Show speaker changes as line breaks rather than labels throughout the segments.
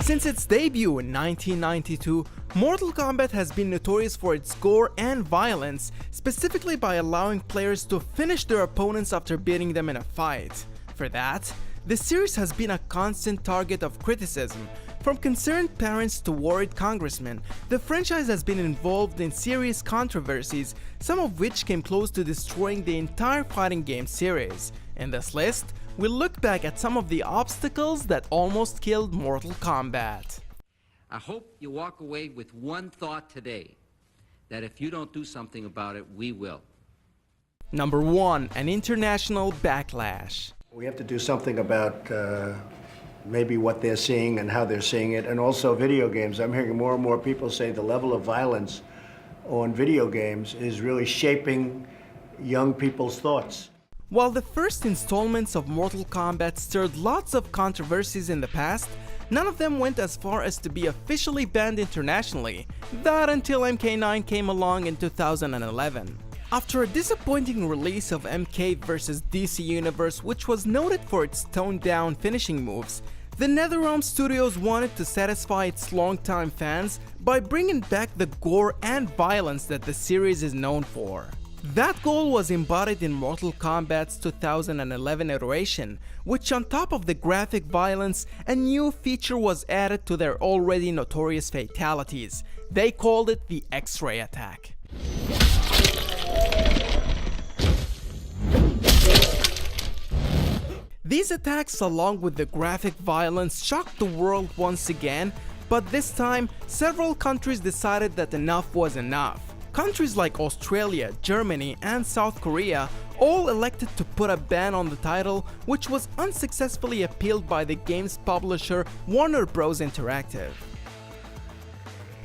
Since its debut in 1992, Mortal Kombat has been notorious for its gore and violence, specifically by allowing players to finish their opponents after beating them in a fight. For that, the series has been a constant target of criticism. From concerned parents to worried congressmen, the franchise has been involved in serious controversies, some of which came close to destroying the entire fighting game series. In this list, we'll look back at some of the obstacles that almost killed Mortal Kombat.
I hope you walk away with one thought today, that if you don't do something about it, we will.
Number 1. An international backlash.
We have to do something about maybe what they're seeing and how they're seeing it, and also video games. I'm hearing more and more people say the level of violence on video games is really shaping young people's thoughts.
While the first installments of Mortal Kombat stirred lots of controversies in the past, none of them went as far as to be officially banned internationally. That until MK9 came along in 2011. After a disappointing release of MK vs DC Universe, which was noted for its toned-down finishing moves, the NetherRealm Studios wanted to satisfy its longtime fans by bringing back the gore and violence that the series is known for. That goal was embodied in Mortal Kombat's 2011 iteration, which on top of the graphic violence, a new feature was added to their already notorious fatalities. They called it the X-Ray attack. These attacks, along with the graphic violence, shocked the world once again, but this time, several countries decided that enough was enough. Countries like Australia, Germany, and South Korea all elected to put a ban on the title, which was unsuccessfully appealed by the game's publisher Warner Bros. Interactive.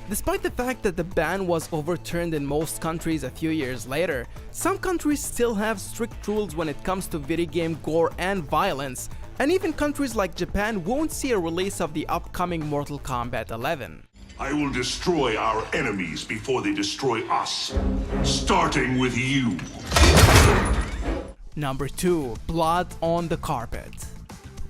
Despite the fact that the ban was overturned in most countries a few years later, some countries still have strict rules when it comes to video game gore and violence, and even countries like Japan won't see a release of the upcoming Mortal Kombat 11.
I will destroy our enemies before they destroy us, starting with you.
Number 2. Blood on the Carpet.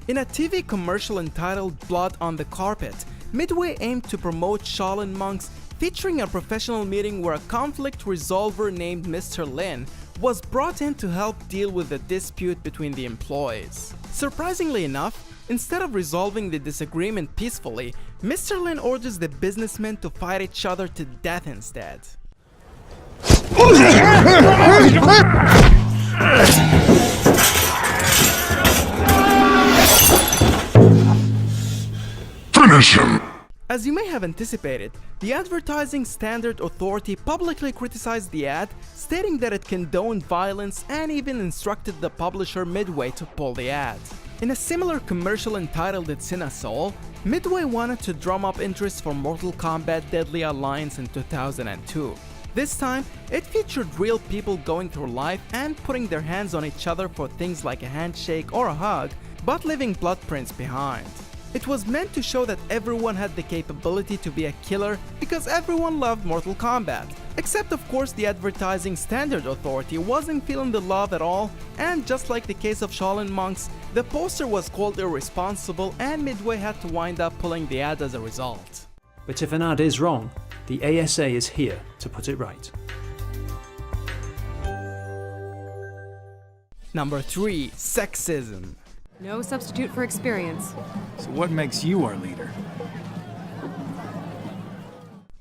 In a TV commercial entitled Blood on the Carpet, Midway aimed to promote Shaolin monks, featuring a professional meeting where a conflict resolver named Mr. Lin was brought in to help deal with the dispute between the employees. Surprisingly enough, instead of resolving the disagreement peacefully, Mr. Lin orders the businessmen to fight each other to death instead.
Finish him!
As you may have anticipated, the Advertising Standard Authority publicly criticized the ad, stating that it condoned violence and even instructed the publisher Midway to pull the ad. In a similar commercial entitled It's in a Soul, Midway wanted to drum up interest for Mortal Kombat Deadly Alliance in 2002. This time, it featured real people going through life and putting their hands on each other for things like a handshake or a hug, but leaving blood prints behind. It was meant to show that everyone had the capability to be a killer because everyone loved Mortal Kombat. Except of course the Advertising Standard Authority wasn't feeling the love at all, and just like the case of Shaolin monks, the poster was called irresponsible and Midway had to wind up pulling the ad as a result.
But if an ad is wrong, the ASA is here to put it right.
Number 3. Sexism.
No substitute for experience.
So what makes you our leader?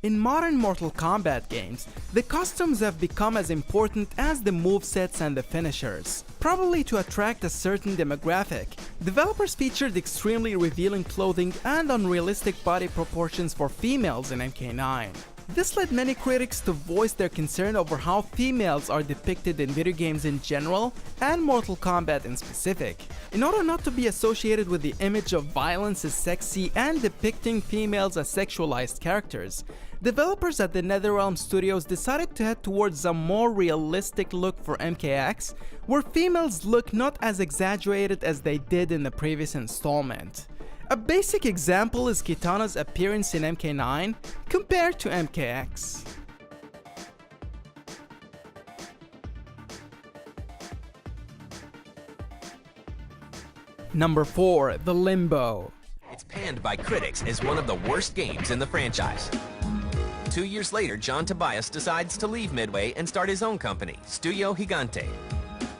In modern Mortal Kombat games, the costumes have become as important as the movesets and the finishers. Probably to attract a certain demographic, developers featured extremely revealing clothing and unrealistic body proportions for females in MK9. This led many critics to voice their concern over how females are depicted in video games in general and Mortal Kombat in specific. In order not to be associated with the image of violence as sexy and depicting females as sexualized characters, developers at the NetherRealm Studios decided to head towards a more realistic look for MKX, where females look not as exaggerated as they did in the previous installment. A basic example is Kitana's appearance in MK9 compared to MKX. Number 4. The Limbo.
It's panned by critics as one of the worst games in the franchise. 2 years later, John Tobias decides to leave Midway and start his own company, Studio Gigante.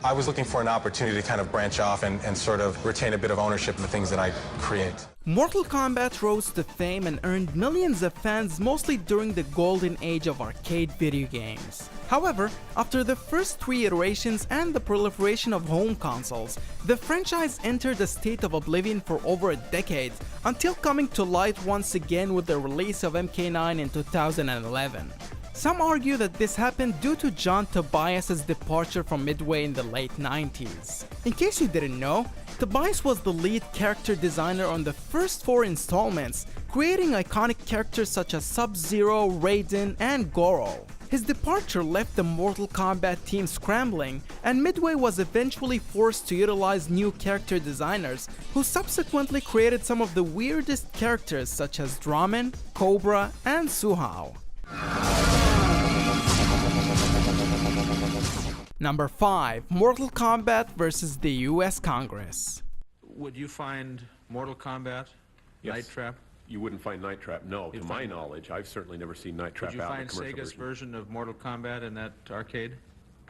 I was looking for an opportunity to kind of branch off and sort of retain a bit of ownership in the things that I create.
Mortal Kombat rose to fame and earned millions of fans mostly during the golden age of arcade video games. However, after the first 3 iterations and the proliferation of home consoles, the franchise entered a state of oblivion for over a decade, until coming to light once again with the release of MK9 in 2011. Some argue that this happened due to John Tobias' departure from Midway in the late 90s. In case you didn't know, Tobias was the lead character designer on the first 4 installments, creating iconic characters such as Sub-Zero, Raiden, and Goro. His departure left the Mortal Kombat team scrambling, and Midway was eventually forced to utilize new character designers, who subsequently created some of the weirdest characters such as Draman, Cobra, and Suhao. Number 5. Mortal Kombat vs. the US Congress.
Would you find Mortal Kombat,
Yes.
Night Trap?
You wouldn't find Night Trap, no. To my knowledge, I've certainly never seen Night Trap
Would you
out in
find
a commercial
Sega's version of Mortal Kombat in that arcade?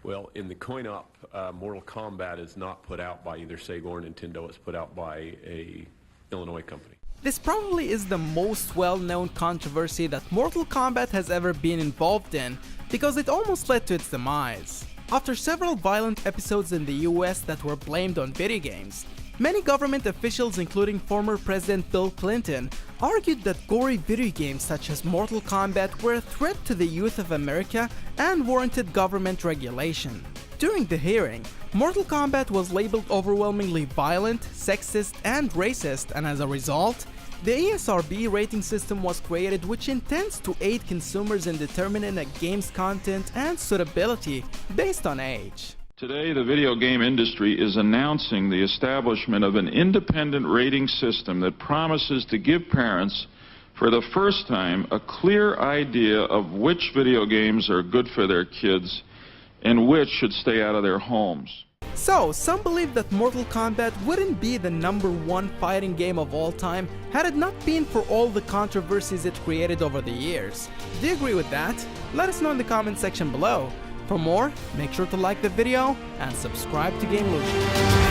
Well, in the coin-op, Mortal Kombat is not put out by either Sega or Nintendo. It's put out by a Illinois company.
This probably is the most well-known controversy that Mortal Kombat has ever been involved in, because it almost led to its demise. After several violent episodes in the US that were blamed on video games, many government officials, including former President Bill Clinton, argued that gory video games such as Mortal Kombat were a threat to the youth of America and warranted government regulation. During the hearing, Mortal Kombat was labeled overwhelmingly violent, sexist, and racist, and as a result, the ESRB rating system was created, which intends to aid consumers in determining a game's content and suitability based on age.
Today, the video game industry is announcing the establishment of an independent rating system that promises to give parents, for the first time, a clear idea of which video games are good for their kids and which should stay out of their homes.
So, some believe that Mortal Kombat wouldn't be the #1 fighting game of all time had it not been for all the controversies it created over the years. Do you agree with that? Let us know in the comment section below. For more, make sure to like the video and subscribe to Gamelution.